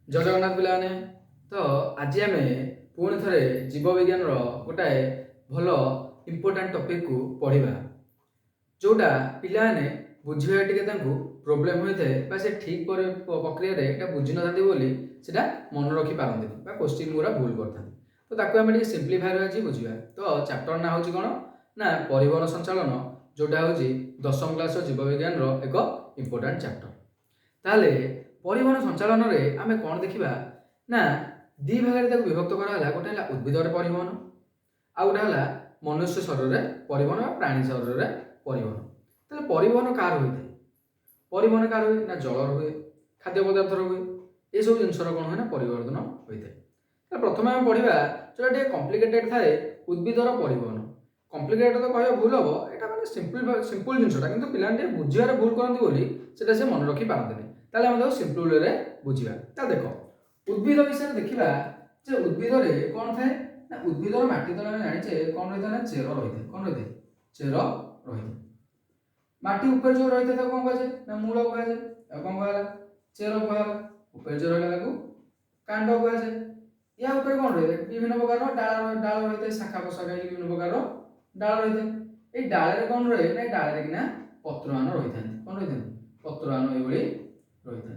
जय जगन्नाथ पिलाने। तो आज आम पुणी थे जीव विज्ञान गोटाए भल इम्पोर्टाट टॉपिक को पढ़ा जोटा पिलाने बुझे टे प्रोब्लेम होता है से ठीक प्रक्रिया बुझी ना से मन रखी पारती क्वेश्चन गुरा भूल करता तो ताको आम सिंप्लीफाई आज बुझा। तो चैप्टर ना हूँ कौन ना परिवहन संचालन जोटा हूँ 10वीं क्लास जीव विज्ञान एक इम्पोर्टाट चैप्टर। ताले परिवहन संचालन में आम कौन देखा ना दी भाग विभक्त कराला गोटे है उद्भिद परिवहन आ गोटे है मनुष्य शरीर में परिवहन और प्राणी शरीर में परिवहन। तो परिवहन कार होता है परिवहन कार हुए ना जल हुए खाद्य पदार्थ हुए ये सब जिन कौन हुए ना परिवर्तन होता है। प्रथम आम पढ़ा जो कम्प्लिकेटेड थाए उद्भिदर परिवहन कम्प्लिकेटेड तो कह भूल हम यहाँ मैंने सिंपल जिनसा कि पे बुझे भूल करते से मन रखी पारती ताले हम सिंपल वे बुझा। देख उद्भिद विषय देखा जे उद्भिद कौन थाए ना उद्भिदर माटी तले आम जाने कौन रही है ना चेर रही है कौन रही है चेर रही है माटी ऊपर जो रही है कौन कहुए ना मूल कहुए कौन कहला चेर कहला ऊपर जो रहा कांड कहुए या ऊपर कौन रही है विभिन्न प्रकार डाल रही है शाखा प्रशाखा विभिन्न प्रकार डाल रही है ये डाले कौन रहे ना डाले किना पत्रआन रही था कौन रही पत्रआन ये रही था।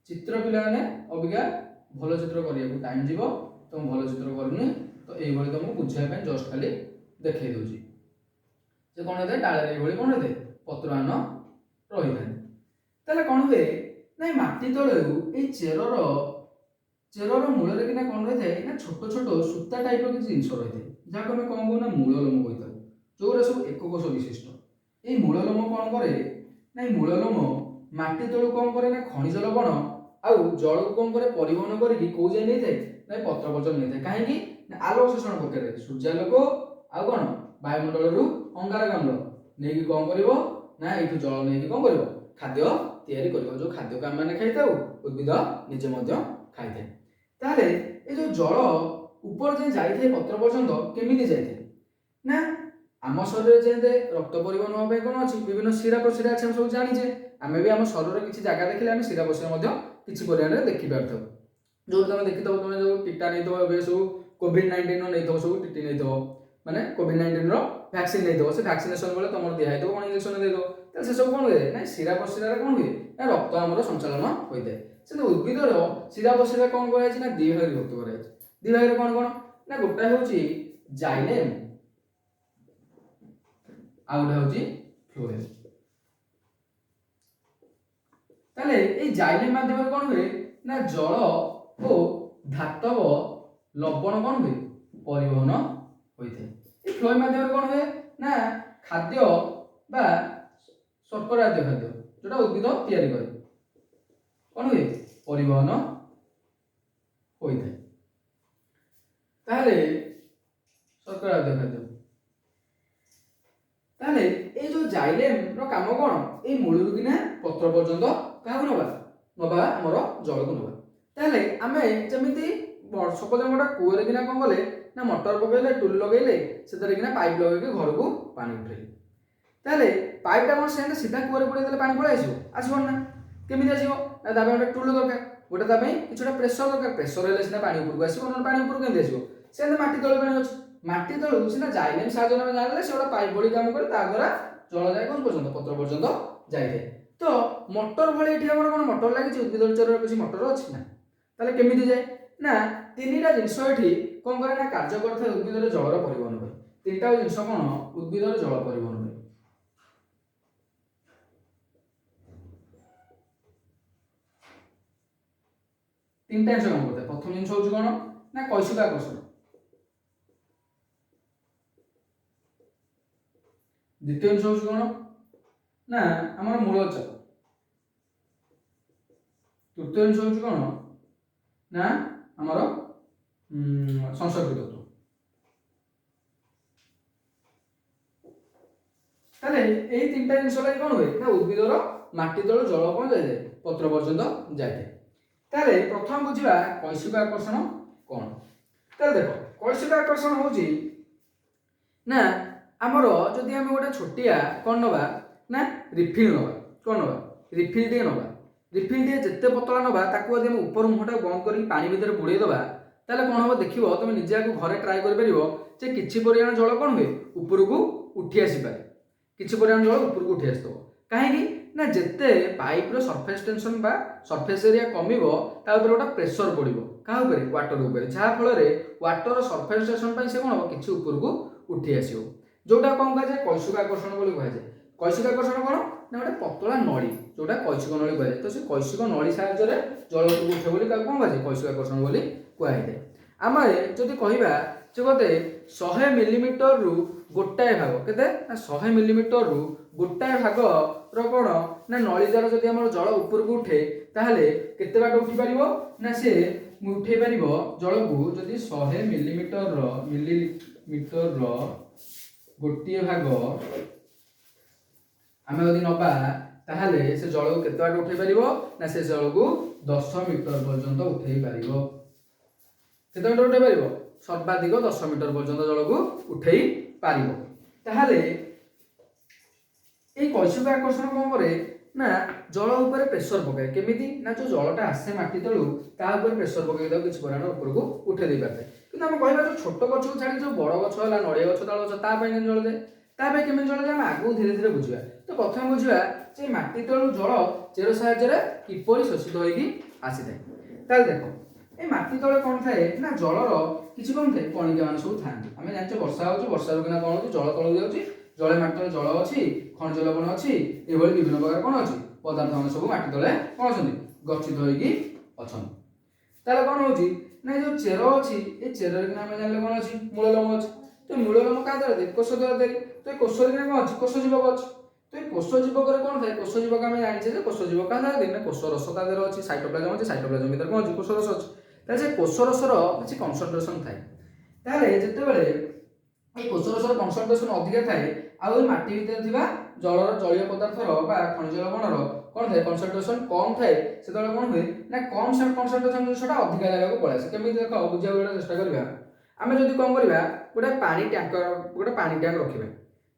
चित्र पिलाने अबिका भल चित्र करने टाइम जीव तुम भल चित्र करनी तो ये तुमको बुझापी जस्ट खाली देखई दूसरी से कौन होता है डाले ये कौन होते पत्रआन रही था कौन हुए ना माटी तलू ये चेरर मूल कि कौन रही है ना छोट छोट सूता टाइप किसी जिन रही है जहाँ आम कौन कहूँ ना मूललोम कही जो सब एककोश विशिष्ट ये मूललोम कौन करे ना मूललोम माटी तलू कौन करे ना खनिज लवण आउ जल को कौन करे परिवहन करके कौ जाए नहीं थाए ना पत्र पर्यटन नहीं थाए कहीं आलोक शोषण प्रक्रिया सूर्यालोक आउ कौन वायुमंडल अंगारकाम्ल नहीं कौन कर ना ये जल नहीं कौन कर खाद्य तैयारी कर जो खाद्य को आम खाई था उद्भिद निजे खाई थाए। ताले ये जो जल ऊपर जे जाए पत्र पर्यंत केमी जाए ना आम शरीर जेते रक्त परिवहन होगा कौन अच्छी विभिन्न शिरा प्रशिरा अच्छे सब जाचे आम भी आम शरीर किसी जगह देखिले आम शिरा प्रशिरा किसी परिमाण में देखी पार जो तुम देखी तुम जो टीका नहीं थो सब कोविड-19 नहीं थो सब टीटी नहीं थो माने कोविड-19 वैक्सीन नहीं थो से वैक्सीनेशन बेले तुम दिखाई थो कौन इंजेक्शन दे दो से सब कौन हुए ना शिरा प्रशिरा कौन हुए ना रक्त आमर संचालन होता है। से उद्भिदर शिरा प्रशिरा कौन कराई ना दी भाग विभक्त कराई दी भाग कौन कौन ना गोटा हूँ जाइलेम आ गोटे हूँ फ्लोएम। ताले ये जाइलेम माध्यम कौन हुए ना जल और धातव लवण कौन हुए परिवहन होता है। ये फ्लोएम माध्यम कौन हुए ना खाद्य बा शर्करा आद्य खाद्य जोटा उद्भिद तैयारी करे कौन हुए परिवहन होता है। ताले शर्करा आद्य खाद्य ताले ये जो जाइलेम रो काम कौन ये मूल किना पत्र पर्यंत क्या नवा नवा आमर जल को नवा ताले आम जमी सपोज गोटे कूअर किना कौन कले ना मोटर पकड़े टुल लगे से किना पाइप लगे घर को पानी उठेले ताले पाइपटा कौन से सीधा कूअर पड़े पानी पड़े आसो ना केमी आसो ना गोटे टुल दरकार गोटे किसी प्रेसर दरकार प्रेसर है सीना पानी उपरको आसो ना पानी उपरको केमी आसो से माटी तले पानी अच्छे माटी तलू सीना जाइलेम साहय जाने से गोटे पाइप भली कम करे द्वारा जल जाए कौन पर्यटन पत्र पर्यटन जाए। तो मोटर भाई ये कौन मोटर लगी उद्भिद चर किसी मोटर अच्छी ना ताले केमी जाए ना तीन टा जिनस ये कौन करे ना कार्य करते उद्भिद जलर परिवहन हुए तीन टा जिनस कौन उद्भिद जल परिवहन हुए। तीन टा जिन कौन करते प्रथम जिन हूँ कौन ना कैशिक आकर्षण द्वितीय जिन हूँ कौन ना आमर मूलचाप तृतीय जिन हूँ कौन ना आमर संसर्ग तत्व। ताले यही तीन टा जिन लगे कौन हुए ना उद्भिदर माटी तल जल कौन जाए पत्र पर्यंत जाए। ताले प्रथम बुझा कैशिक आकर्षण कौन ताले देख कैशिक आकर्षण हूँ ना आमर जदि आम गोटे छोटिया कौन नवा ना रिफिल नवा कौन नवा रिफिल टे नवा ରିଫିଲ୍ टे जिते पतला नवा ताकू यदि ऊपर मुहटा बंद कर पानी भितर बुड़े दबा ताले कौन हम देख तुम निजे आपको घरे ट्राए कर कि परिमाण जल कौन हुए ऊपर को उठी आसीपे किसी परिमाण जल ऊपर को उठी आस कहीं ना जिते पाइप सरफेस टेंशन बा सरफेस एरिया कमिबो ता ऊपर गोटा प्रेशर पड़ो क्या वाटर उपर जहाँफल वाटर सरफेस टेंशन से कौन हम किसी ऊपर को उठी आसो जोटा कौन कहुए कैशिक आकर्षण बोली कहुए कैशिक आकर्षण कौन ना गोटे पतला नली जोटा कैशिक नली कहुए तो से कैशिक नली साहाय्य जल ऊपर उठे बोली कौन कहुए कैशिक आकर्षण बोली कहुए आम जदि कहवा जे गोटे 100 मिलीमीटर रु गोटाए भाग केते 100 मिलीमीटर रु गोटाए भाग कौन ना नली द्वारा जदि आम जल ऊपर को उठे ताहले केते बाट उठी पारिबो ना से उठे पारिबो जल को जदि 100 मिलीमीटर गोटे भाग आम जदि नबा ताहले से जल को केते बाट उठे पारिबो ना से जल को 10 मीटर पर्यंत उठे पारिबो केते मीटर उठे पारिबो सर्वाधिक 10 मीटर पर्यंत जल को उठे पारिबो ताहले এই কৈশিক আকর্ষণ কোন করে না জল উপরে প্রেসর পকায় কেমিতি না যে জলটা আসে মাটি তলু তা উপরে প্রেসর পকাই দাও কিছু পরিমাণ উপরକୁ উঠে দেই পারে কিন্তু আমি কইবা যে ছোট গছକୁ ছাড়ি যে বড় গছ হলা নড়িয়া গছ তাল গছ তা পাই জল দে তা পাই কেমন জল দে আমি আগু ধীরে ধীরে বুঝিবা তো প্রথম বুঝিবা যে মাটি তলু জল চের সাহায্যে কিপরি শোষিত হইকি আসি থাকে তাহলে দেখো এই মাটি তলে কোন থাকে না জলর কিছু কোন থাকে কণিকা মানে সব থাকে আমি জানছো বর্ষা হচ্ছে বর্ষা রুকিনা কোন হচ্ছে জল তলু যাচ্ছে জলে মাটি তলে জল ଅଛି খনিজ লবণ ଅଛି এভাবে বিভিন্ন প্রকার কোন ଅଛି পদার্থ মানে সব মাটি তলে কোন অଛନ୍ତି গচ্ছিত হইকি অଛନ୍ତି তাহলে কোন হଉଛି না এই যে চের ଅଛି এই চেরের কিনা ଆମେ জানলে কোন ଅଛି মূললোম ଅଛି তো মূললোম কা দ্বারা দেই কোষ দ্বারা দেই তো এই কোষের কিনা কোন ଅଛି কোষ জীবক ଅଛି তো এই কোষ জীবকরে কোন থাকে কোষ জীবক আমি জানিছে যে কোষ জীবক কা দ্বারা দেই না কোষ রস তা দ্বারা ଅଛି সাইটোপ্লাজম ଅଛି সাইটোপ্লাজম ভিতরে কোন ଅଛି কোষ রস ଅଛି তাহলে যে কোষ রসর কিছু কনসেন্ট্রেশন থাকে তাহলে যেতেবেলে এই কোষ রসর কনসেন্ট্রেশন ଅଧିକ ଥାଏ ଆଉ এই মাটি ভিতরে থিবা জলর জলীয় পদার্থর বা খনিজ লবণর কোন থাকে কনসেন্ট্রেশন কম থাকে সেতବେଳେ কোন ହୁଏ না কম কনসেন্ট্রেশন জিনিসটা ଅଧିକ জায়গাକୁ পলাই আসে কেମିତି ଦେଖ ବୁଝିବାକୁ চেষ্টা କରିବା ଆମେ ଯଦି কোন କରିବା ଗୋଟେ ପାଣି ଟ୍ୟାଙ୍କ ରଖିବା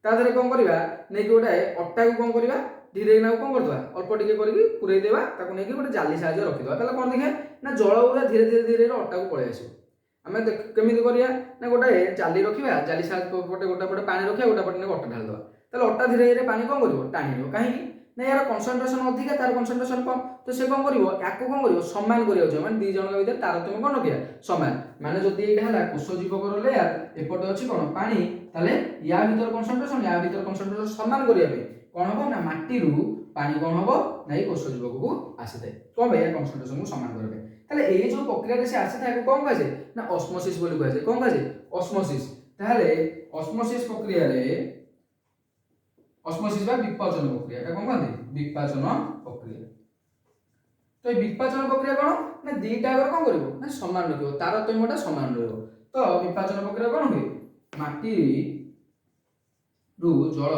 ତା ଦେହରେ কোন କରିବା ନେଇକି ଗୋଟେ ଅଟାକୁ কোন କରିବା ଧୀରେ ନାକୁ কোন କରିଦବା ଅଳ୍ପ ଟିକେ କରିକି ପୁରେଇ ଦେବା ତାକୁ ନେଇକି ଗୋଟେ ଜାଲି ସାହାଯ୍ୟରେ ରଖିଦବା ତାହେଲେ କୋନ ଦେଖିବା ନା ଜଳ ଗୁରା ଧୀରେ ଧୀରେ ଅଟାକୁ ପଳେଇ ଆସିବ ଆମେ କେମିତି କରିବା ନା ଗୋଟେ ଜାଲି ରଖିବା ଜାଲି ସାହାଯ୍ୟ ପଟେ ଗୋଟେ ପଟେ ପାଣି ରଖିବା ଗୋଟେ ପଟେ ଅଟା ଢାଳି ଦେବା ତାହେଲେ ଅଟା ଧୀରେ ଧୀରେ ପାଣି କଣ କରିବ ଟାଣି নেব କାହିଁକି ନା यार କନସେଣ୍ଟ୍ରେସନ ଅଧିକା ତାର କନସେଣ୍ଟ୍ରେସନ କମ ତ ସେ କଣ କରିବ ୟାକୁ କଣ କରିବ ସମାନ କରିବାକୁ ଚାହିଁବ ମାନେ ଦି ଜଣଙ୍କ ଭିତରେ ତାରତମ୍ୟ କଣ ରଖିବା ସମାନ ମାନେ ଯଦି ଏଇଟା ହେଲା କୋଷ ଜୀବକର ଲେୟାର ଏପଟେ ଅଛି କଣ ପାଣି ତାହେଲେ ୟା ଭିତର କନସେଣ୍ଟ୍ରେସନ ୟା ଭିତର କନସେଣ୍ଟ୍ରେସନ ସମାନ କରିବା ପାଇଁ କଣ ହବ ନା ମାଟିରୁ ପାଣି କଣ ହବ ନା এই କୋଷ ଜୀବକକୁ ଆସିଥାଏ କଣ ପାଇଁ ୟା କନସେଣ୍ଟ୍ରେସନକୁ ସମାନ କରିବା ପାଇଁ তাহলে এই যে প্রক্রিয়াটা সে আসে তাকে কোন কাজে না অসমোসিস বলি কাজে কোন কাজে অসমোসিস তাহলে অসমোসিস প্রক্রিয়ারে অসমোসিস বা বিপাচন প্রক্রিয়া এটা কোন কাজে বিপাচন প্রক্রিয়া তো এই বিপাচন প্রক্রিয়া কোন না দুইটা আগর কোন করিব না সমান রাখিব তারতম্যটা সমান রহিব তো বিপাচন প্রক্রিয়া কোন হয় মাটি রু জল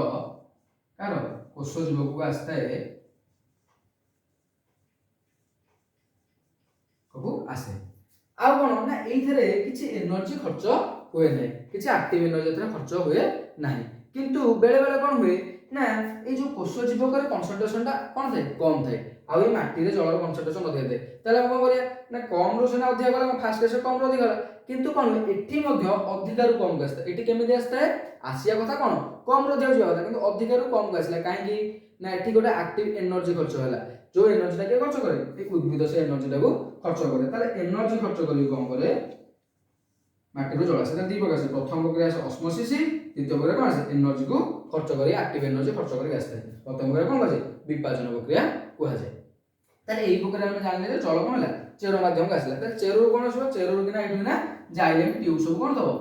কার কোষ জীবকକୁ আসଥାଏ आसे आ कोन ना एइथरे किछि एनर्जी खर्च होए नै किछि एक्टिव एनर्जी एथरे खर्च होए नाही किंतु बेले बेले कोन होए ना ए जो कोष जीवकर कंसंट्रेशन ता कोन थाए कम थाए आ ए माटी रे जलर कंसंट्रेशन अधिक थाए ताले हम करिया ना कम रो सेना अधिक गला फास्ट केस कम रो अधिक गला किंतु कोन एठी मध्य अधिक रु कम गस्ता एठी केमिति आस्ता आसिया कथा कोन कम रो दिया कथा किंतु अधिक रु कम गसला काहे कि ना एठी गोटे एक्टिव एनर्जी खर्च होला जो एनर्जी टा के खर्च करे एक उद्भिद से एनर्जी टा को खर्च करे ताले एनर्जी खर्च करी कोन करे माटी रो जल आसे दी प्रकार से प्रथम प्रक्रिया से ऑस्मोसिस द्वितीय प्रक्रिया कोन आसे एनर्जी को खर्च करी एक्टिव एनर्जी खर्च करी आसे प्रथम प्रक्रिया कोन कहे विभाजन प्रक्रिया कहा जाय ताले एई प्रक्रिया में जानले जे जल कोन होला चेरो माध्यम का आसला ताले चेरो कोन आसबो चेरो किना एठी ना जाइलेम ट्यूब सब कोन दबो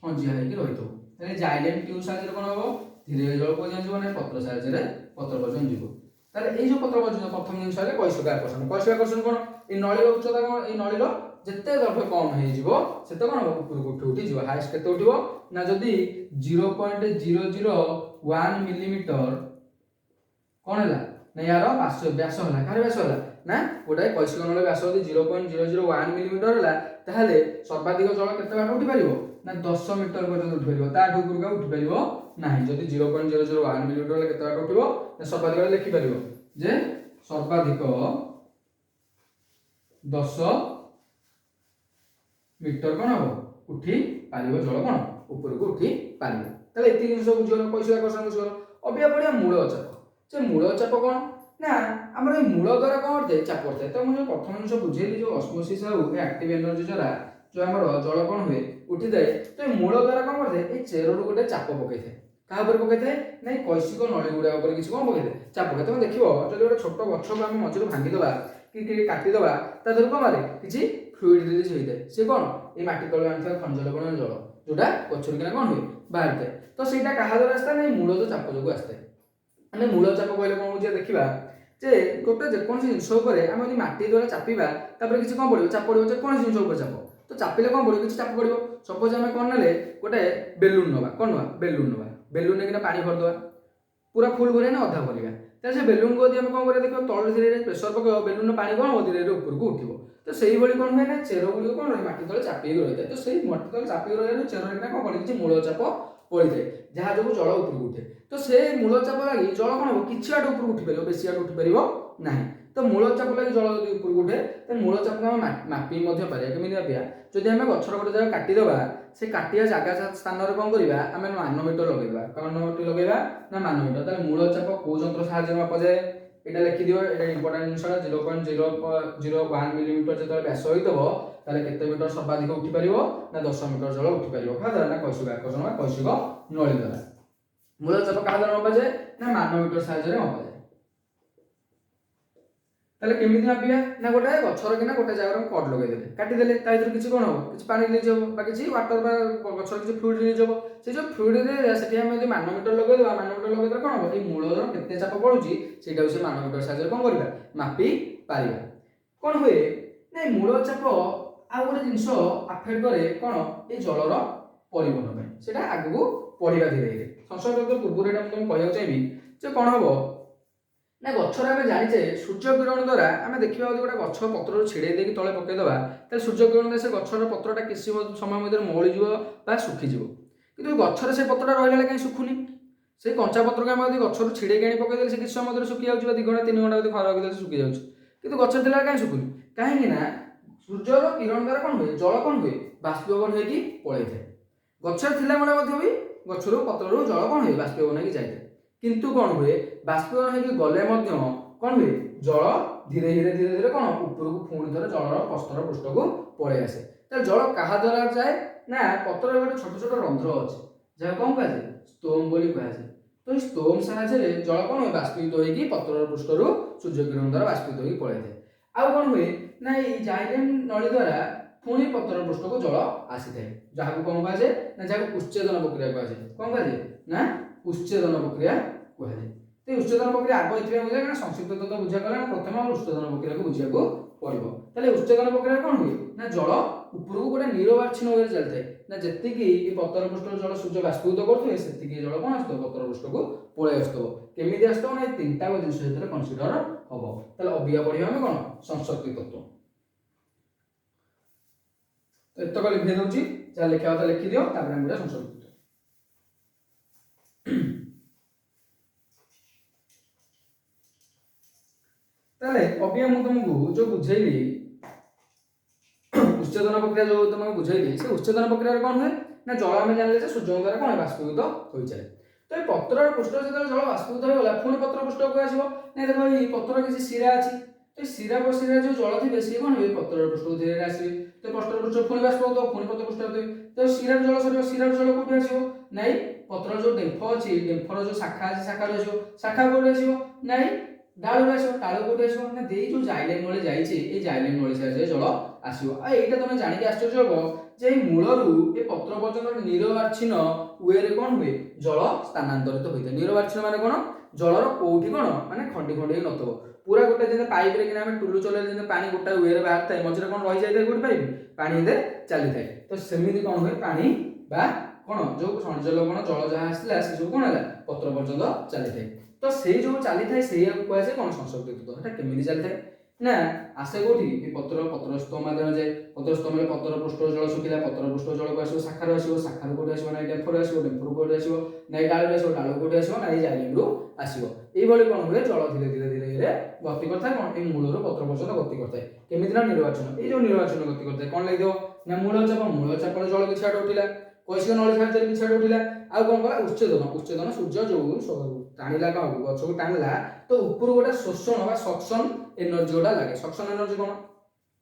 खंजिया हेकी रहितो ताले जाइलेम ट्यूब साहाय्य कोन हबो धीरे जल को जाइबो ना पत्र साहाय्य पत्र पर्यंत जीवो ताले एई जो पत्र पर्यंत प्रथम जिंस है कैशिक आकर्षण कोन ए नळीर उच्चता कोन ए नळीर जेते दैर्घ्य कम हे जीवो सेते कोन ऊपर उठी जीवो हाईएस्ट केते उठिबो ना जदी 0.001 मिलीमीटर कोन हैला ना यार व्यास होला कार व्यास होला ना गोटे कैशिक नळ व्यास जदी 0.001 मिलीमीटर होला ताहले सर्वाधिक जल केते बाट उठी परिबो ना 10 मीटर पर्यंत उठी परिबो ता ढुकुर का उठी परिबो नाही जदी 0.001 मिलीमीटर केते बाट उठिबो ना सर्वाधिक लिखि परिबो जे सर्वाधिक 10 ମିଟର କ'ଣ ହବ ଉଠି ପାରିବ, ଜଳ କ'ଣ ଉପରକୁ ଉଠି ପାରିବ। ତାହେଲେ ଏତିକି ଜିନିଷ ବୁଝିଗଲ, କୈଶିକ ଆକର୍ଷଣ ବୁଝିଗଲ। ଅବିକା ପଡ଼ିବା ମୂଳ ଚାପ। ସେ ମୂଳ ଚାପ କ'ଣ ନା ଆମର ଏଇ ମୂଳ ଦ୍ୱାରା କ'ଣ କରିଥାଏ ଚାପ କରିଥାଏ। ତ ମୁଁ ଯେଉଁ ପ୍ରଥମ ଜିନିଷ ବୁଝେଇଲି ଯେଉଁ ଅସ୍ମୋସିସ୍ ଆଉ ଆକ୍ଟିଭ ଏନର୍ଜି ଦ୍ୱାରା ଯେଉଁ ଆମର ଜଳ କ'ଣ ହୁଏ ଉଠିଥାଏ, ତ ଏ ମୂଳ ଦ୍ୱାରା କ'ଣ କରିଥାଏ ଏଇ ଚେରରୁ ଗୋଟେ ଚାପ ପକାଇଥାଏ। କାହା ଉପରେ ପକାଇଥାଏ ନା ଏଇ କୈଶିକ ନଳୀ ଗୁଡ଼ା ଉପରେ କିଛି କ'ଣ ପକାଇଥାଏ ଚାପ ପକାଇଥାଏ। ତମେ ଦେଖିବ ଯଦି ଗୋଟେ ଛୋଟ ଗଛକୁ ଆମେ ମଝିରୁ ଭାଙ୍ଗିଦେବା କି କାଟିଦେବା ତା ଦେହରୁ କ'ଣ ବାହାରେ କିଛି ଫ୍ଲୁଇଡ୍ ରିଲିଜ୍ ହୋଇଥାଏ। ସେ କ'ଣ ଏଇ ମାଟି ତଳେ ଆଣିଥିବା ଖଣିଜ ଲବଣ ଜଳ ଯୋଉଟା ଗଛରୁ କିନା କ'ଣ ହୁଏ ବାହାରିଥାଏ। ତ ସେଇଟା କାହା ଦ୍ୱାରା ଆସିଥାଏ ନା ଏଇ ମୂଳ ଚାପ ଯୋଗୁଁ ଆସିଥାଏ। ଆମେ ମୂଳ ଚାପ କହିଲେ କ'ଣ ବୁଝିବା ଦେଖିବା ଯେ ଗୋଟେ ଯେକୌଣସି ଜିନିଷ ଉପରେ ଆମେ ଯଦି ମାଟି ଦ୍ୱାରା ଚାପିବା ତାପରେ କିଛି କ'ଣ ପଡ଼ିବ ଚାପ ପଡ଼ିବ। ଯେକୌଣସି ଜିନିଷ ଉପରେ ଚାପ ତ ଚାପିଲେ କ'ଣ ପଡ଼ିବ କିଛି ଚାପ ପଡ଼ିବ। ସପୋଜ ଆମେ କ'ଣ ନେଲେ ଗୋଟେ ବେଲୁନ ନେବା, କ'ଣ ନେବା ବେଲୁନ ନେଇକିନା ପାଣି ଭରିଦେବା, ପୁରା ଫୁଲ୍ ଭରିବା ନା ଅଧା ଭରିବା। ତାହେଲେ ସେ ବେଲୁନକୁ ଯଦି ଆମେ କ'ଣ କରିବା ଦେଖିବା ତଳୁ ଧୀରେ ଧୀରେ ପ୍ରେସର ପକାଇବା ବେଲୁନର ପାଣି କ'ଣ ହବ ଧୀରେ ଧୀରେ ଉପରକୁ ଉଠିବ। ତ ସେଇଭଳି କ'ଣ ହୁଏ ନା ଚେର ଗୁଡ଼ିକ କ'ଣ ରହେ ମାଟି ତଳେ ଚାପିକି ରହିଥାଏ। ତ ସେଇ ମାଟି ତଳେ ଚାପିକି ରହିବାରୁ ଚେରରେ କିନା କ'ଣ ପଡ଼େ କିଛି ମୂଳ ଚାପ ପଡ଼ିଥାଏ ଯାହା ଯୋଗୁଁ ଜଳ ଉପରକୁ ଉଠେ। ତ ସେ ମୂଳ ଚାପ ଲାଗି ଜଳ କ'ଣ ହବ କିଛି ଆଡ଼ୁ ଉପରକୁ ଉଠିପାରିବ, ବେଶୀ ଆଡ଼ୁ ଉଠିପାରିବ ନାହିଁ। ତ ମୂଳ ଚାପ ଲାଗି ଜଳ ଯଦି ଉପରକୁ ଉଠେ ତ ମୂଳ ଚାପକୁ ଆମେ ମାପି ମଧ୍ୟ ପାରିବା। କେମିତି ମାପିବା? ଯଦି ଆମେ ଗଛର ଗୋଟେ ଜାଗା କାଟିଦେବା ସେ କାଟିବା ଜାଗା ସ୍ଥାନରେ କ'ଣ କରିବା ଆମେ ମାନୋମିଟର ଲଗେଇବା। କ'ଣ ମାନୋମିଟର ଲଗେଇବା ନା ମାନୋମିଟର। ତାହେଲେ ମୂଳ ଚାପ କୋଉ ଯନ୍ତ୍ର ସାହାଯ୍ୟରେ ମାପାଯାଏ এটা ଲେଖିଦିଅ। ଏଇଟା ଇମ୍ପୋର୍ଟାଣ୍ଟ ଜିନିଷଟା 0.001 ମିଲିମିଟର ଯେତେବେଳେ ବ୍ୟାସ ହୋଇଥିବ ତାହେଲେ କେତେ ମିଟର ସର୍ବାଧିକ ଉଠିପାରିବ ନା 10 ମିଟର ଜଳ ଉଠିପାରିବ। କାହା ଦ୍ୱାରା ନା କୈଶିକ ଆକର୍ଷଣ ବା କୈଶିକ ନଳୀ ଦ୍ୱାରା। ମୂଳ ଚାପ କାହା ଦ୍ୱାରା ମାପାଯାଏ ନା ମାନୋମିଟର ସାହାଯ୍ୟରେ ମାପାଯାଏ। ତାହେଲେ କେମିତି ମାପିବା ନା ଗୋଟେ ଗଛର କିନା ଗୋଟେ ଜାଗାରେ କଟ୍ ଲଗେଇଦେଲେ କାଟିଦେଲେ ତା ଭିତରେ କିଛି କ'ଣ ହବ କିଛି ପାଣି ରିଲିଜ୍ ହବ ବା କିଛି ୱାଟର ବା ଗଛର କିଛି ଫ୍ଲୁଇଡ୍ ରିଲିଜ୍ ହବ। ସେ ଯେଉଁ ଫ୍ଲୁଇଡ୍ରେ ସେଠି ଆମେ ଯଦି ମାନୋମିଟର ଲଗେଇଦେବା ମାନୋମିଟର ଲଗେଇଦେଲେ କ'ଣ ହବ ଏଇ ମୂଳର କେତେ ଚାପ ପଡ଼ୁଛି ସେଇଟାକୁ ସେ ମାନୋମିଟର ସାହାଯ୍ୟରେ କ'ଣ କରିବା ମାପି ପାରିବା। କ'ଣ ହୁଏ ନା ଏଇ ମୂଳ ଚାପ ଆଉ ଗୋଟେ ଜିନିଷ ଆଫେକ୍ଟ କରେ କ'ଣ ଏଇ ଜଳର ପରିବହନ ପାଇଁ। ସେଇଟା ଆଗକୁ ପଢ଼ିବା ଧୀରେ ଧୀରେ। ସଂସଦ ପୂର୍ବରୁ ଏଇଟା ମୁଁ ତୁମକୁ କହିବାକୁ ଚାହିଁବି ଯେ କ'ଣ ହବ ନା ଗଛରେ ଆମେ ଜାଣିଛେ ସୂର୍ଯ୍ୟ କିରଣ ଦ୍ୱାରା ଆମେ ଦେଖିବା ଯଦି ଗୋଟେ ଗଛ ପତ୍ରରୁ ଛିଡ଼େଇ ଦେଇକି ତଳେ ପକାଇଦେବା ତାହେଲେ ସୂର୍ଯ୍ୟ କିରଣ ଦ୍ୱାରା ସେ ଗଛର ପତ୍ରଟା କିଛି ସମୟ ମଧ୍ୟରେ ମଉଳିଯିବ ବା ଶୁଖିଯିବ। କିନ୍ତୁ ଗଛରେ ସେ ପତ୍ରଟା ରହିଲା ବେଳେ କାହିଁ ଶୁଖୁନି? ସେଇ କଞ୍ଚା ପତ୍ରକୁ ଆମେ ଯଦି ଗଛରୁ ଛିଡ଼େଇକି ଆଣି ପକାଇଦେଲେ ସେ କିଛି ସମୟ ମଧ୍ୟରେ ଶୁଖି ଯାଉଛି ବା 2 ଘଣ୍ଟା 3 ଘଣ୍ଟା ଯଦି ଖରା ରଖିଦେଲେ ଶୁଖି ଯାଉଛି। କିନ୍ତୁ ଗଛରେ ଥିଲାବେଳେ କାହିଁ ଶୁଖୁନି? କାହିଁକି ନା ସୂର୍ଯ୍ୟର କିରଣ ଦ୍ୱାରା କ'ଣ ହୁଏ ଜଳ କ'ଣ ହୁଏ ବାଷ୍ପୀଭବନ ହେଇକି ପଳେଇଥାଏ। ଗଛରେ ଥିଲାବେଳେ ମଧ୍ୟ ବି ଗଛରୁ ପତ୍ରରୁ ଜଳ କ'ଣ ହୁଏ ବାଷ୍ପୀଭବନ ହେଇକି ଯାଇଥାଏ। କିନ୍ତୁ କ'ଣ ହୁଏ ବାଷ୍ପୀଭବନ ହେଇକି ଗଲେ ମଧ୍ୟ କ'ଣ ହୁଏ ଜଳ ଧୀରେ ଧୀରେ କ'ଣ ଉପରକୁ ପୁଣି ଥରେ ଜଳର ପ୍ରସ୍ତର ପୃଷ୍ଠକୁ ପଳେଇ ଆସେ। ତାହେଲେ ଜଳ କାହା ଦ୍ୱାରା ଯାଏ ନା ପତ୍ରରେ ଗୋଟେ ଛୋଟ ଛୋଟ ରନ୍ଧ୍ର ଅଛି ଯାହା କ'ଣ କୁହାଯାଏ ଷ୍ଟୋମ ବୋଲି କୁହାଯାଏ। ତ ଏଇ ଷ୍ଟୋମ ସାହାଯ୍ୟରେ ଜଳ କ'ଣ ହୁଏ ବାଷ୍ପୀଭୂତ ହେଇକି ପତ୍ରର ପୃଷ୍ଠରୁ ସୂର୍ଯ୍ୟ କିରଣ ଦ୍ୱାରା ବାଷ୍ପୀଭୂତ ହେଇକି ପଳେଇଥାଏ। ଆଉ କ'ଣ ହୁଏ ନା ଏଇ ଜାଇଲେମ୍ ନଳୀ ଦ୍ୱାରା ପୁଣି ପତ୍ରର ପୃଷ୍ଠକୁ ଜଳ ଆସିଥାଏ ଯାହାକୁ କ'ଣ କୁହାଯାଏ ନା ଯାହାକୁ ଉଚ୍ଛେଦନ ପ୍ରକ୍ରିୟା କୁହାଯାଏ। କ'ଣ କୁହାଯାଏ ନା ଉଚ୍ଛେଦନ ପ୍ରକ୍ରିୟା କୁହାଯାଏ। ତ ଉଚ୍ଛେଦନ ପ୍ରକ୍ରିୟା ଆଗ ଏଥିପାଇଁ ବୁଝିବା କାରଣ ସଂକ୍ଷିପ୍ତ ତତ୍ତ୍ୱ ବୁଝିବା କଲେ ପ୍ରଥମେ ଆମର ଉଚ୍ଛେଦନ ପ୍ରକ୍ରିୟାକୁ ବୁଝିବାକୁ ପଡ଼ିବ। ତାହେଲେ ଉଚ୍ଛେଦନ ପ୍ରକ୍ରିୟାରେ କ'ଣ ହୁଏ ନା ଜଳ ଉପରକୁ ଗୋଟେ ନିରବାଚ୍ଛିନ୍ନ ଭାବରେ ଚାଲିଥାଏ ନା ଯେତିକି ଏ ପତ୍ରର ପୃଷ୍ଠରୁ ଜଳ ସୂର୍ଯ୍ୟ ବାଷ୍ପୀଭୂତ କରୁଥିବେ ସେତିକି ଜଳ କ'ଣ ଆସୁଥିବ ପତ୍ରର ପୃଷ୍ଠକୁ ପଳେଇ ଆସୁଥିବ। କେମିତି ଆସୁଥିବ ନା ଏ ତିନିଟା ଜିନିଷ ଭିତରେ କନସିଡର ହବ। ତାହେଲେ ଅବିକା ପଢ଼ିବା ଆମେ କ'ଣ ସଂଶକ୍ତି ତତ୍ତ୍ୱ। ତ ଏତକ ଲିଖି ଦେଉଛି ଯାହା ଲେଖିବା କଥା ଲେଖିଦିଅ ତାପରେ ଆମେ ଗୋଟେ ସଂଶକ୍ତି ତତ୍ତ୍ୱ। ତାହେଲେ ଅବିକା ମୁଁ ତୁମକୁ ଯେଉଁ ବୁଝେଇଲି ଉଚ୍ଛେଦନ ପ୍ରକ୍ରିୟା ଯେଉଁ ତୁମକୁ ବୁଝେଇଲି ସେ ଉଚ୍ଛେଦନ ପ୍ରକ୍ରିୟାରେ କ'ଣ ହୁଏ ନା ଜଳ ଆମେ ଜାଣିଲେ ଯେ ସୂର୍ଯ୍ୟଙ୍କ ଦ୍ୱାରା କ'ଣ ବାଷ୍ପୀଭୂତ ହୋଇଯାଏ। ତ ଏ ପତ୍ରର ପୃଷ୍ଠରେ ଯେତେବେଳେ ଜଳ ବାଷ୍ପୀଭୂତ ହୋଇଗଲା ପୁଣି ପତ୍ର ପୃଷ୍ଠକୁ ଆସିବ ନା ଦେଖ ଏଇ ପତ୍ରର କିଛି ଶିରା ଅଛି ତ ଏ ଶିରା ପ୍ରଶିରାରେ ଯେଉଁ ଜଳ ଥିବେ ସିଏ କ'ଣ ହୁଏ ପତ୍ରର ପୃଷ୍ଠକୁ ଧୀରେ ଧୀରେ ଆସିବେ। ତ ପତ୍ରର ପୃଷ୍ଠ ପୁଣି ବାଷ୍ପୀଭୂତ ପୁଣି ପତ୍ର ପୃଷ୍ଠ ଆସିବେ। ତ ଶିରାରୁ ଜଳ ସରିବ ଶିରାରୁ ଜଳ କୋଉଠି ଆସିବ ନାଇଁ ପତ୍ରର ଯେଉଁ ଡେମ୍ଫ ଅଛି ଡେମ୍ଫର ଯେଉଁ ଶାଖା ଅଛି ଶାଖାରୁ ଆସିବ। ଶାଖା କୋଉଠି ଆସିବ ନାଇଁ ଡାଳରୁ ଆସିବ। ଡାଳ କୋଉଠି ଆସିବ ନା ଦେଇ ଯେଉଁ ଜାଇଲେମ୍ ନଳୀ ଯାଇଛି ଏଇ ଜାଇଲେମ୍ ନଳୀ ସାହାଯ୍ୟରେ ଜଳ ଆସିବ। ଆଉ ଏଇଟା ତମେ ଜାଣିକି ଆଶ୍ଚର୍ଯ୍ୟ ହବ ଯେ ଏଇ ମୂଳରୁ ଏ ପତ୍ର ପର୍ଯ୍ୟନ୍ତ ନିରବାଚ୍ଛିନ୍ନ ୱେରେ କ'ଣ ହୁଏ ଜଳ ସ୍ଥାନାନ୍ତରିତ ହୋଇଥାଏ। ନିରବାଚ୍ଛିନ୍ନ ମାନେ କ'ଣ ଜଳର କୋଉଠି କ'ଣ ମାନେ ଖଣ୍ଡି ଖଣ୍ଡି ହେଇ ନଥିବ ପୁରା ଗୋଟେ ଯେମିତି ପାଇପ୍ରେ କିନା ଆମେ ଟୁଲୁ ଚଲେଇଲେ ଯେମିତି ପାଣି ଗୋଟେ ୱେରେ ବାହାରିଥାଏ ମଝିରେ କ'ଣ ରହିଯାଇଥାଏ ଗୋଟେ ପାଇପ୍ ପାଣି ଏତେ ଚାଲିଥାଏ। ତ ସେମିତି କ'ଣ ହୁଏ ପାଣି ବା କ'ଣ ଯେଉଁ ଖଣିଜ ଲବଣ ଜଳ ଯାହା ଆସିଥିଲା ସେ ସବୁ କ'ଣ ହେଲା ପତ୍ର ପର୍ଯ୍ୟନ୍ତ ଚାଲିଥାଏ। ତ ସେଇ ଯେଉଁ ଚାଲିଥାଏ ସେଇଆକୁ କୁହାଯାଏ କ'ଣ ସଂଶକ୍ତି ତତ୍ତ୍ୱ। ସେଟା କେମିତି ଚାଲିଥାଏ ନା ଆସେ କୋଉଠି ଏ ପତ୍ର ଷ୍ଟୋମ ମାଧ୍ୟମରେ ଯାଏ। ପତ୍ର ଷ୍ଟୋମରେ ପତ୍ର ପୃଷ୍ଠରୁ ଜଳ ଶୁଖିଲା ପତ୍ର ପୃଷ୍ଠ ଜଳକୁ ଆସିବ ଶାଖାରୁ ଆସିବ ଶାଖାରୁ କୋଉଠି ଆସିବ ନା ଡେମ୍ଫରୁ ଆସିବ ଡେମ୍ଫରୁ କୋଉଠି ଆସିବ ନା ଡାଳରୁ ଆସିବ ଡାଳକୁ କୋଉଠି ଆସିବ ନା ଏଇ ଜାଇଲେମ୍ରୁ ଆସିବ। ଏଇଭଳି କ'ଣ ହୁଏ ଜଳ ଧୀରେ ଧୀରେ ରେ ଗତି करता है कोन ए मूलर पत्र पर्यंत गति करता है केमिति ना निर्वाचन ए जो निर्वाचन गति करता है कोन लागि दो ना मूल चाप रे जल किछाड उठिला कैसिक नळी साहाଯ୍ୟରେ किछाड उठिला आ कोन कला उच्चेदन सूर्य जो टाणिला का गछ को टाणिला तो ऊपर गोटे शोषण बा सक्शन एनर्जी गोटा लागे सक्शन एनर्जी कोन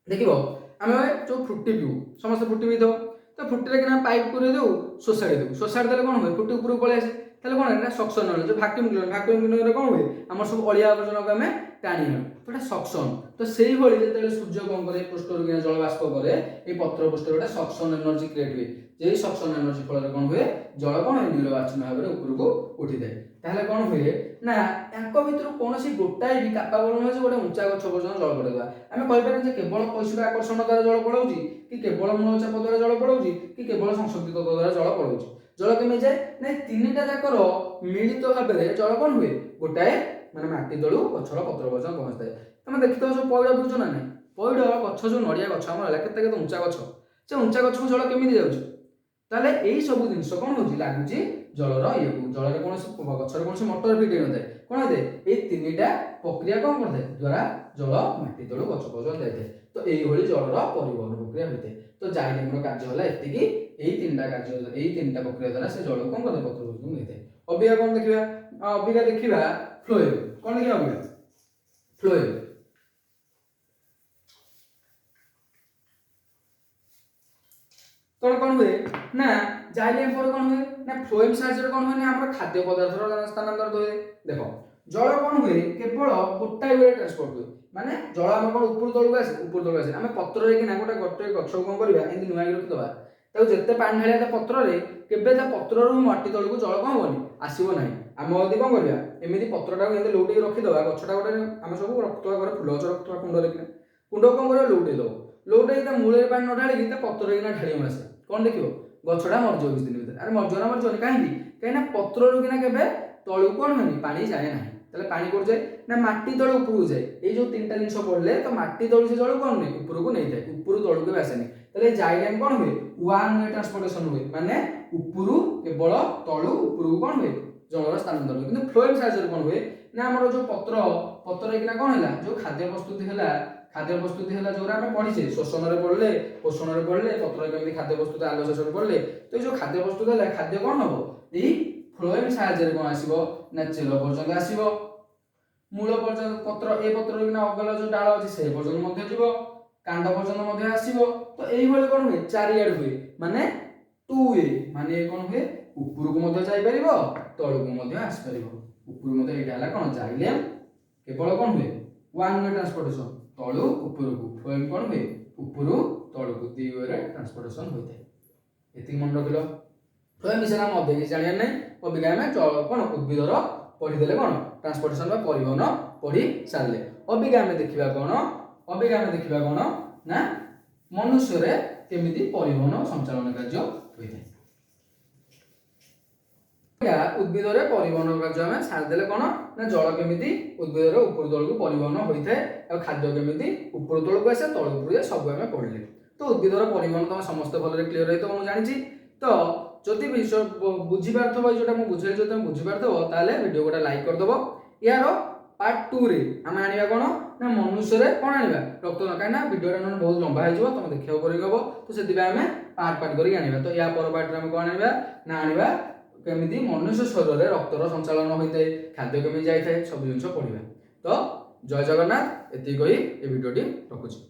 देखिबो आमे जो फ्रुटी पिउ समस्त फ्रुटी पी दो तो फ्रुटी रे किना पाइप पुरे दो सोसाड़ी देले कोन होय फ्रुटी ऊपर पळे आसे ताले कोन है सक्शन एनर्जी जो वैक्यूम क्लीनर रे कोन होय हमर सब अलिया आवर्जन को हमें टाणी आनु तो सक्शन तो सेही भली जेतेले सूर्य कोन करे पृष्ठ रो किना जल बाष्प करे ए पत्र पृष्ठ रे सक्शन एनर्जी क्रिएट हुए जे सक्शन एनर्जी फल रे कोन हुए जल कोन निर्वाचन भाव रे ऊपर को उठी जाय ताले कोन हुए ना यांको भितर कोनोसी गोटाई भी कैपेबल न जे गोटे ऊंचा गछ पर्यंत जल पड़ेगा आमे कहि पारे जे केवल कैसिक आकर्षण द्वारा जल पड़ौची कि केवल मूल चाप द्वारा जल पड़ौची कि केवल संशोधित द्वारा जल पड़ौची जल केमे जाय नै तीनटा जाकर मिलित भाव रे जल कोन हुए गोटाए माने माटी तळु गछर पत्र पर्यंत पहुंचताय तमे देखितो जो पइड बुझो ना नै पइड गछ जो नडिया गछ हमर केते केते ऊंचा गछ से ऊंचा गछ को जल केमिति जाउची ताले एई सब जिंस कोन होची लागुची जलर ये जल रे कोनोसी गछर कोनोसी मोटर फिट होते कोन होते ए तीनटा प्रक्रिया कोन करते द्वारा जल माटी तळु गछ पर्यंत जायते तो एई भली जलर परिवहन प्रक्रिया होते तो जाइलेमर कार्य होला एतिकी एई तीनटा कार्य एई तीनटा प्रक्रिया द्वारा से जल कोन करते पत्र पर्यंत होते अबिया कोन देखिबा अबिया देखिबा फ्लोएम कोन देखिबा अबिया फ्लोएम कोन कोन हुए ना जाइलेम पर कोन हुए ना फ्लोएम साहाଯ୍य कोन हुए ना हमर खाद्य पदार्थ रो स्थानांतरित हुए देखो जल कोन हुए केवल गोटाई वे ट्रांसपोर्ट हुए माने जल हम कोन ऊपर तळु आसे हम पत्र रे कि ना गोटे गछ कोन करबा एंदी नुआ रखि दबा ताऊ जत्ते पानी ढालिया ता पत्र रे केबे ता पत्र रो माटी तळु को जल कोन होनी आसीबो नाही हम यदि कोन करबा एमिति पत्रटा को एंदी लोटी रखि दबा गछटा गोटे हम सब रखतवा करे फुल गछ रखतवा कुंड रे कि कुंड कोन करबा लोटी दो लोटे ता मूले पानी न ढाली ता पत्र रे ना ढाली मासे कोन देखियो गछटा मर जाउ किछ दिन भीतर अरे मर जाना काहे ना पत्र रो कि ना केबे तळु कोन होनी पानी जाय नाही ताले पानी कोड जाय ना माटी तळु ऊपर जाय ए जो तीनटा जिंस पड़ले तो माटी तळु से जल कोन नै ऊपर को नै जाय ऊपर तळु के आसेनी ताले जाइलेम कोन हुए वन वे ट्रांसपोर्टेशन हुए माने ऊपर केवल तळु ऊपर को कोन हुए जलर स्थानांतर हुए किंतु फ्लोएम साहाଯ୍य कोन हुए ना हमर जो पत्र किना कोन हैला जो खाद्य प्रस्तुति हैला जोरा हम पढिसे शोषण रे पढले पोषण रे पढले पत्र केमि खाद्य प्रस्तुति आलोचना रे पढले तो जो खाद्य प्रस्तुति हैला खाद्य कोन हबो ई फ्लोएम साहाଯ୍य कोन आसीबो ना चेल पर्यंत आसीबो मूल पर्यंत पत्र ए पत्र किना अगल जो डाळ अछि से पर्यंत मध्ये जिवो कांड पर्यंत मध्ये आसीबो तो एई भली कोन हुए चारि आड हुए माने टू वे माने कोन हुए ऊपर को मध्ये जाई परिबो तळ को मध्ये आसी परिबो ऊपर मध्ये एटा हला कोन जाइलेम केवल कोन हुए वन वे ट्रांसपोर्टेशन तळु ऊपर को फ्लोएम कोन हुए ऊपर तळ को दी वे रे ट्रांसपोर्टेशन होइते एति मन रखिलो फ्लोएम विषय हम मध्ये कि जानिया नै अबिगा में कोन उद्भिदर पढि देले कोन ट्रांसपोर्टेशन बा परिवहन पढि सारले अबिगा में देखिबा कोन ना मनुष्य रे केमिति परिवहन संचालन कार्य होइते या उद्भिद रे परिवहन कार्य हम सार देले कोन ना जल केमिति उद्भिद रे ऊपर तळ को परिवहन होइते आ खाद्य केमिति ऊपर तळ को आसे तळ ऊपर सब हम पढले तो उद्भिद रे परिवहन तो समस्त भल रे क्लियर होइतो हम जानि छी तो जदि विषय बुझी पारथबो जोटा हम बुझाइ जो तुम बुझी पारथबो ताले वीडियो गोटा लाइक कर दबो यारो पार्ट 2 रे हम आनिबा कोन ना मनुष्य रे कोन आनिबा रक्त न काना वीडियो रे न बहुत लंबा हो जिवो तुम देखियो परिगबो तो सेति बा हमें पार्ट करी आनिबा तो या पर पार्ट रे हम कोन आनिबा ना आनिबा केमिति मनुष्य शरीर रे रक्त रो संचालन होइते खाद्य केमि जाय थाए सब जिंस पढिबा तो जय जगन्नाथ एति कहि ए वीडियोटी रखुछी।